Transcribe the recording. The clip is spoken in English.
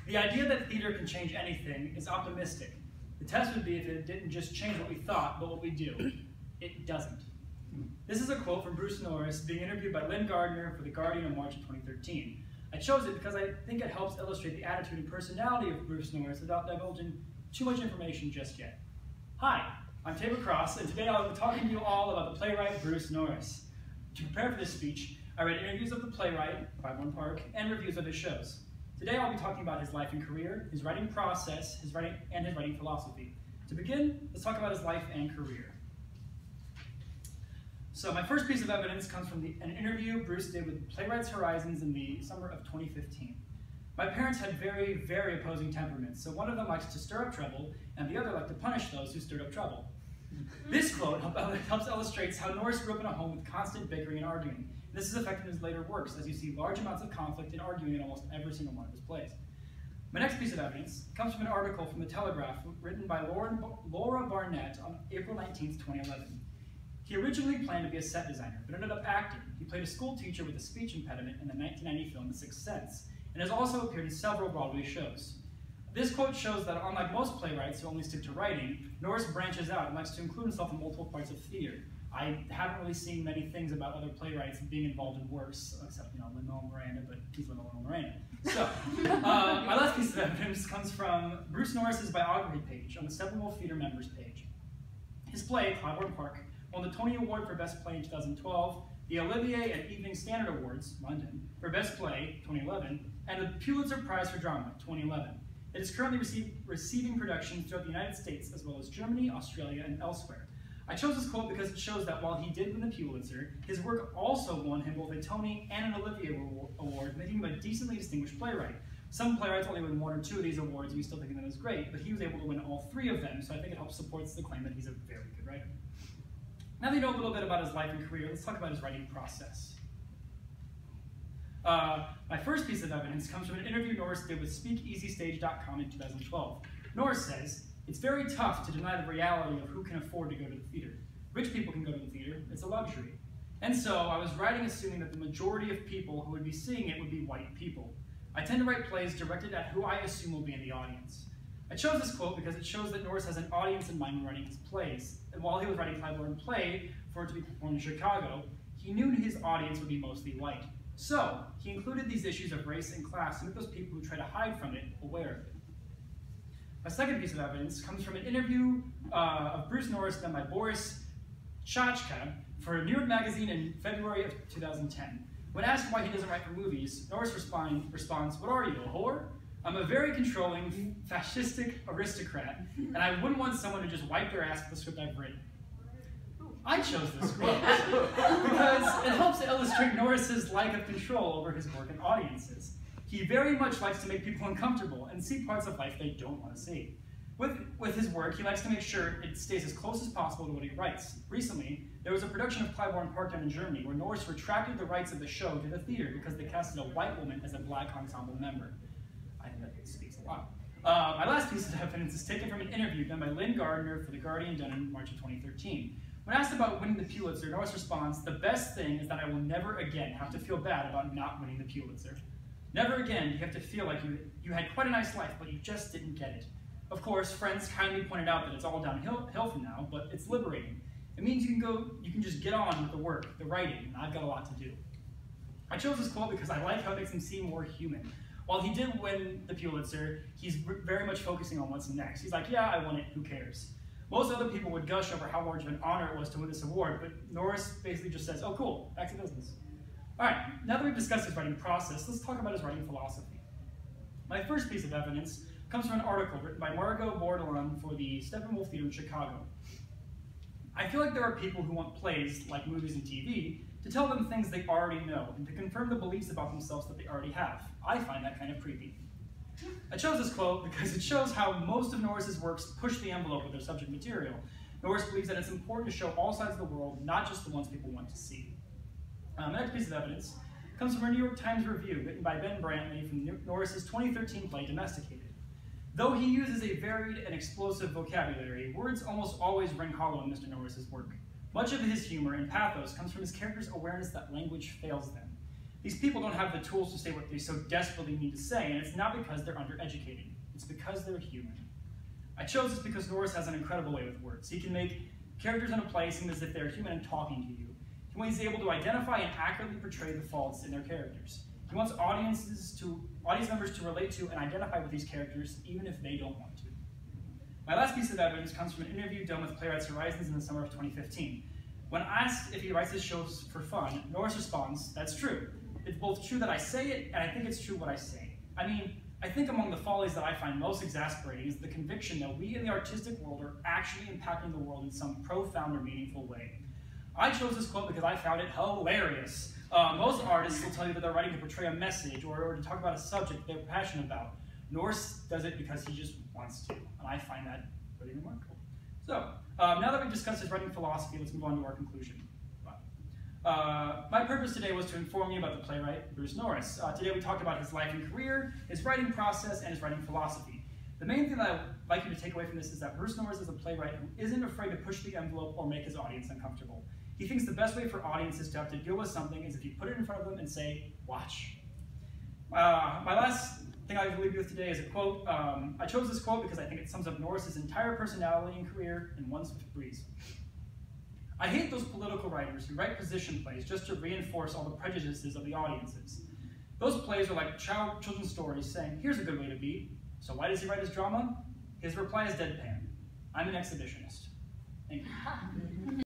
The idea that theater can change anything is optimistic. The test would be if it didn't just change what we thought, but what we do. It doesn't. This is a quote from Bruce Norris being interviewed by Lynn Gardner for The Guardian in March of 2013. I chose it because I think it helps illustrate the attitude and personality of Bruce Norris without divulging too much information just yet. Hi, I'm Tabor Cross, and today I'll be talking to you all about the playwright Bruce Norris. To prepare for this speech, I read interviews of the playwright, Clybourne Park, and reviews of his shows. Today I'll be talking about his life and career, his writing process, his writing philosophy. To begin, let's talk about his life and career. So my first piece of evidence comes from an interview Bruce did with Playwrights Horizons in the summer of 2015. My parents had very, very opposing temperaments, so one of them likes to stir up trouble, and the other liked to punish those who stirred up trouble. This quote helps illustrate how Norris grew up in a home with constant bickering and arguing. This is affected in his later works, as you see large amounts of conflict and arguing in almost every single one of his plays. My next piece of evidence comes from an article from The Telegraph written by Laura Barnett on April 19, 2011. He originally planned to be a set designer, but ended up acting. He played a school teacher with a speech impediment in the 1990 film The Sixth Sense, and has also appeared in several Broadway shows. This quote shows that unlike most playwrights who only stick to writing, Norris branches out and likes to include himself in multiple parts of theater. I haven't really seen many things about other playwrights being involved in works, except, Lin-Manuel Miranda, but he's Lin-Manuel Miranda. So, my last piece of evidence comes from Bruce Norris's biography page on the Steppenwolf Theater members page. His play, Clybourne Park, won the Tony Award for Best Play in 2012, the Olivier and Evening Standard Awards, London, for Best Play, 2011, and the Pulitzer Prize for Drama, 2011. It is currently receiving productions throughout the United States, as well as Germany, Australia, and elsewhere. I chose this quote because it shows that while he did win the Pulitzer, his work also won him both a Tony and an Olivier Award, making him a decently distinguished playwright. Some playwrights only win one or two of these awards, and we still think of them as great, but he was able to win all three of them, so I think it helps support the claim that he's a very good writer. Now that you know a little bit about his life and career, let's talk about his writing process. My first piece of evidence comes from an interview Norris did with SpeakEasyStage.com in 2012. Norris says, "It's very tough to deny the reality of who can afford to go to the theater. Rich people can go to the theater, it's a luxury. And so I was writing assuming that the majority of people who would be seeing it would be white people. I tend to write plays directed at who I assume will be in the audience." I chose this quote because it shows that Norris has an audience in mind when writing his plays, and while he was writing Clybourne Play for it to be performed in Chicago, he knew his audience would be mostly white. So, he included these issues of race and class to make those people who try to hide from it aware of it. My second piece of evidence comes from an interview of Bruce Norris done by Boris Chachka for New York Magazine in February of 2010. When asked why he doesn't write for movies, Norris responds, "What are you, a whore? I'm a very controlling, fascistic aristocrat, and I wouldn't want someone to just wipe their ass with the script I've written." I chose this quote because it helps to illustrate Norris's lack of control over his work and audiences. He very much likes to make people uncomfortable and see parts of life they don't want to see. With his work, he likes to make sure it stays as close as possible to what he writes. Recently, there was a production of Clybourne Park down in Germany where Norris retracted the rights of the show to the theater because they casted a white woman as a black ensemble member. I think that speaks a lot. My last piece of evidence is taken from an interview done by Lynn Gardner for The Guardian done in March of 2013. When asked about winning the Pulitzer, Norris responds, "The best thing is that I will never again have to feel bad about not winning the Pulitzer. Never again do you have to feel like you had quite a nice life, but you just didn't get it. Of course, friends kindly pointed out that it's all downhill from now, but it's liberating. It means you can just get on with the work, the writing, and I've got a lot to do." I chose this quote because I like how it makes him seem more human. While he did win the Pulitzer, he's very much focusing on what's next. He's like, "Yeah, I won it, who cares?" Most other people would gush over how large of an honor it was to win this award, but Norris basically just says, "Oh cool, back to business." Alright, now that we've discussed his writing process, let's talk about his writing philosophy. My first piece of evidence comes from an article written by Margot Bordelon for the Steppenwolf Theater in Chicago. "I feel like there are people who want plays, like movies and TV, to tell them things they already know, and to confirm the beliefs about themselves that they already have. I find that kind of creepy." I chose this quote because it shows how most of Norris's works push the envelope with their subject material. Norris believes that it's important to show all sides of the world, not just the ones people want to see. The next piece of evidence comes from a New York Times review written by Ben Brantley from Norris's 2013 play Domesticated. Though he uses a varied and explosive vocabulary, words almost always ring hollow in Mr. Norris's work. Much of his humor and pathos comes from his characters' awareness that language fails them. These people don't have the tools to say what they so desperately need to say, and it's not because they're undereducated. It's because they're human. I chose this because Norris has an incredible way with words. He can make characters in a play seem as if they're human and talking to you. He's able to identify and accurately portray the faults in their characters. He wants audience members to relate to and identify with these characters, even if they don't want to. My last piece of evidence comes from an interview done with Playwrights Horizons in the summer of 2015. When asked if he writes his shows for fun, Norris responds, "That's true. It's both true that I say it, and I think it's true what I say. I mean, I think among the follies that I find most exasperating is the conviction that we in the artistic world are actually impacting the world in some profound or meaningful way." I chose this quote because I found it hilarious. Most artists will tell you that they're writing to portray a message or to talk about a subject they're passionate about. Norris does it because he just wants to, and I find that really remarkable. So, now that we've discussed his writing philosophy, let's move on to our conclusion. My purpose today was to inform you about the playwright Bruce Norris. Today we talked about his life and career, his writing process, and his writing philosophy. The main thing that I'd like you to take away from this is that Bruce Norris is a playwright who isn't afraid to push the envelope or make his audience uncomfortable. He thinks the best way for audiences to have to deal with something is if you put it in front of them and say, "Watch." My last thing I'd like to leave you with today is a quote. I chose this quote because I think it sums up Norris's entire personality and career in one swift breeze. "I hate those political writers who write position plays just to reinforce all the prejudices of the audiences. Those plays are like children's stories saying, 'Here's a good way to be.' So why does he write his drama? His reply is deadpan. I'm an exhibitionist." Thank you.